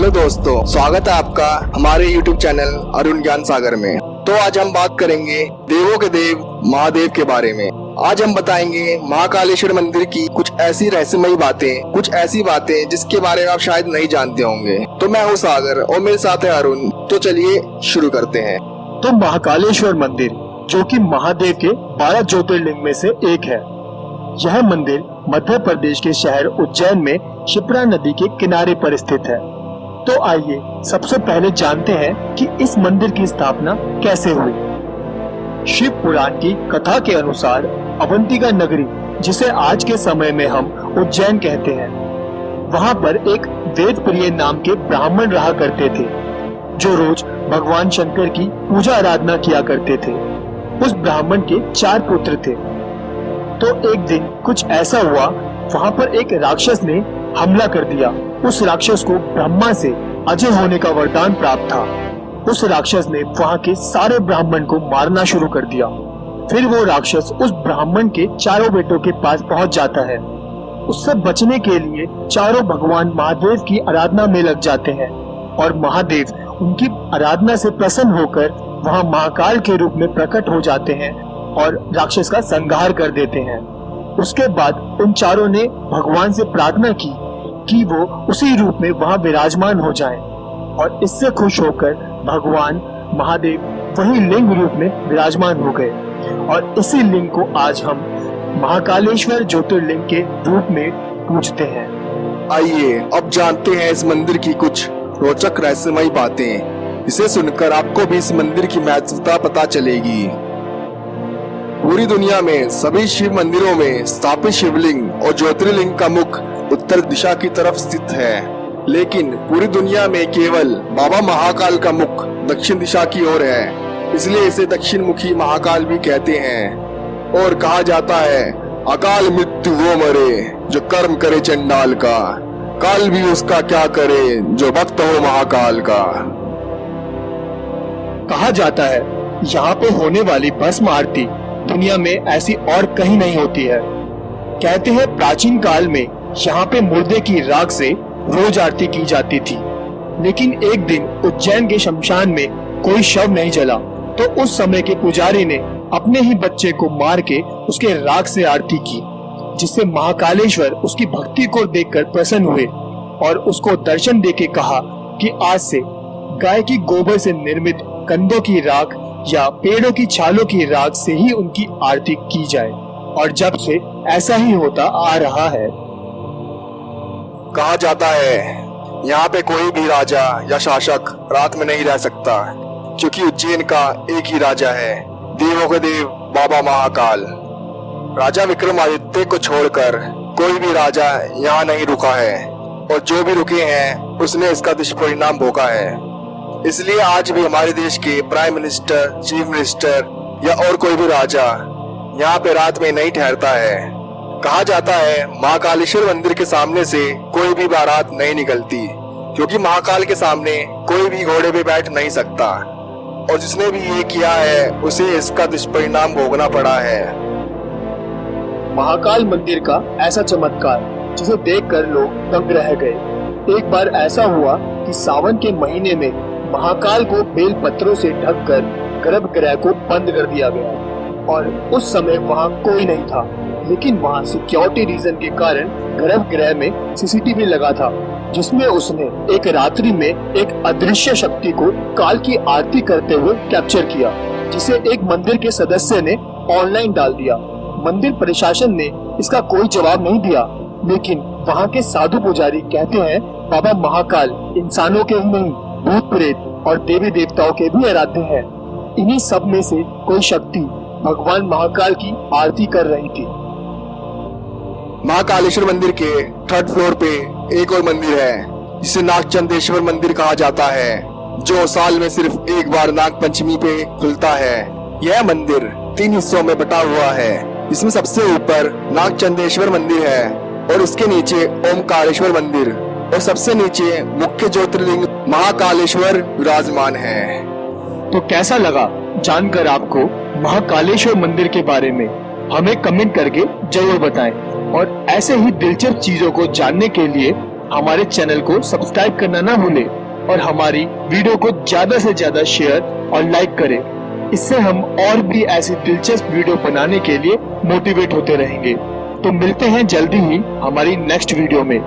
Hello दोस्तों, स्वागत है आपका हमारे YouTube चैनल अरुण ज्ञान सागर में। तो आज हम बात करेंगे देवों के देव महादेव के बारे में। आज हम बताएंगे महाकालेश्वर मंदिर की कुछ ऐसी रहस्यमयी बातें, कुछ ऐसी बातें जिसके बारे में आप शायद नहीं जानते होंगे। तो मैं हूँ सागर और मेरे साथ है अरुण। तो चलिए शुरू करते हैं। तो महाकालेश्वर मंदिर जो कि महादेव के 12 ज्योतिर्लिंग में से एक है। यह मंदिर मध्य प्रदेश के शहर उज्जैन में क्षिप्रा नदी के किनारे पर स्थित है। तो आइए सबसे पहले जानते हैं कि इस मंदिर की स्थापना कैसे हुई। शिव पुराण की कथा के अनुसार अवंतिका नगरी, जिसे आज के समय में हम उज्जैन कहते हैं, वहाँ पर एक वेद प्रिय नाम के ब्राह्मण रहा करते थे, जो रोज भगवान शंकर की पूजा आराधना किया करते थे। उस ब्राह्मण के 4 पुत्र थे। तो एक दिन कुछ ऐसा हुआ, वहाँ पर एक राक्षस ने हमला कर दिया। उस राक्षस को ब्रह्मा से अजय होने का वरदान प्राप्त था। उस राक्षस ने वहाँ के सारे ब्राह्मण को मारना शुरू कर दिया। फिर वो राक्षस उस ब्राह्मण के 4 बेटों के पास पहुँच जाता है। उससे बचने के लिए चारों भगवान महादेव की आराधना में लग जाते हैं और महादेव उनकी आराधना से प्रसन्न होकर वहाँ महाकाल के रूप में प्रकट हो जाते हैं और राक्षस का संहार कर देते हैं। उसके बाद उन चारों ने भगवान से प्रार्थना की कि वो उसी रूप में वहाँ विराजमान हो जाएं, और इससे खुश होकर भगवान महादेव वही लिंग रूप में विराजमान हो गए। और इसी लिंग को आज हम महाकालेश्वर ज्योतिर्लिंग के रूप में पूजते हैं। आइए अब जानते हैं इस मंदिर की कुछ रोचक रहस्यमयी बातें। इसे सुनकर आपको भी इस मंदिर की महत्वता पता चलेगी। पूरी दुनिया में सभी शिव मंदिरों में स्थापित शिवलिंग और ज्योतिर्लिंग का मुख उत्तर दिशा की तरफ स्थित है, लेकिन पूरी दुनिया में केवल बाबा महाकाल का मुख दक्षिण दिशा की ओर है। इसलिए इसे दक्षिण मुखी महाकाल भी कहते हैं। और कहा जाता है, अकाल मृत्यु वो मरे जो कर्म करे चंडाल का, काल भी उसका क्या करे जो भक्त हो महाकाल का। कहा जाता है यहाँ पे होने वाली भस्म आरती दुनिया में ऐसी और कहीं नहीं होती है। कहते हैं प्राचीन काल में यहाँ पे मुर्दे की राख से रोज आरती की जाती थी, लेकिन एक दिन उज्जैन के शमशान में कोई शव नहीं जला, तो उस समय के पुजारी ने अपने ही बच्चे को मार के उसके राख से आरती की, जिससे महाकालेश्वर उसकी भक्ति को देखकर प्रसन्न हुए और उसको दर्शन देके कहा कि आज से गाय की गोबर से निर्मित कंदों की राख या पेड़ों की छालों की राख से ही उनकी आरती की जाए। और जब से ऐसा ही होता आ रहा है। कहा जाता है यहाँ पे कोई भी राजा या शासक रात में नहीं रह सकता, क्योंकि उज्जैन का एक ही राजा है, देवों के देव बाबा महाकाल। राजा विक्रमादित्य को छोड़कर कोई भी राजा यहाँ नहीं रुका है, और जो भी रुके हैं उसने इसका दुष्परिणाम भोगा है। इसलिए आज भी हमारे देश के प्राइम मिनिस्टर, चीफ मिनिस्टर या और कोई भी राजा यहाँ पे रात में नहीं ठहरता है। कहा जाता है महाकालेश्वर मंदिर के सामने से कोई भी बारात नहीं निकलती, क्योंकि महाकाल के सामने कोई भी घोड़े पे बैठ नहीं सकता, और जिसने भी ये किया है उसे इसका दुष्परिणाम भोगना पड़ा है। महाकाल मंदिर का ऐसा चमत्कार जिसे देखकर लोग दंग रह गए। एक बार ऐसा हुआ कि सावन के महीने में महाकाल को बेल पत्रों से ढककर गर्भगृह को बंद कर दिया गया, और उस समय वहाँ कोई नहीं था, लेकिन वहाँ सिक्योरिटी रीजन के कारण गर्भगृह में सीसीटीवी लगा था, जिसमें उसने एक रात्रि में एक अदृश्य शक्ति को काल की आरती करते हुए कैप्चर किया, जिसे एक मंदिर के सदस्य ने ऑनलाइन डाल दिया। मंदिर प्रशासन ने इसका कोई जवाब नहीं दिया, लेकिन वहाँ के साधु पुजारी कहते हैं बाबा महाकाल इंसानों के ही नहीं, भूत प्रेत और देवी देवताओं के भी आराध्य है। इन्हीं सब में से कोई शक्ति भगवान महाकाल की आरती कर रही थी। महाकालेश्वर मंदिर के 3rd फ्लोर पे एक और मंदिर है, जिसे नागचंदेश्वर मंदिर कहा जाता है, जो साल में सिर्फ एक बार नाग पंचमी पे खुलता है। यह मंदिर 3 हिस्सों में बटा हुआ है, जिसमें सबसे ऊपर नागचंदेश्वर मंदिर है और इसके नीचे ओमकारेश्वर मंदिर और सबसे नीचे मुख्य ज्योतिर्लिंग महाकालेश्वर विराजमान है। तो कैसा लगा जानकर आपको महाकालेश्वर मंदिर के बारे में? हमें कमेंट करके जरूर बताएं, और ऐसे ही दिलचस्प चीजों को जानने के लिए हमारे चैनल को सब्सक्राइब करना ना भूलें और हमारी वीडियो को ज्यादा से ज्यादा शेयर और लाइक करें। इससे हम और भी ऐसी दिलचस्प वीडियो बनाने के लिए मोटिवेट होते रहेंगे। तो मिलते हैं जल्दी ही हमारी नेक्स्ट वीडियो में।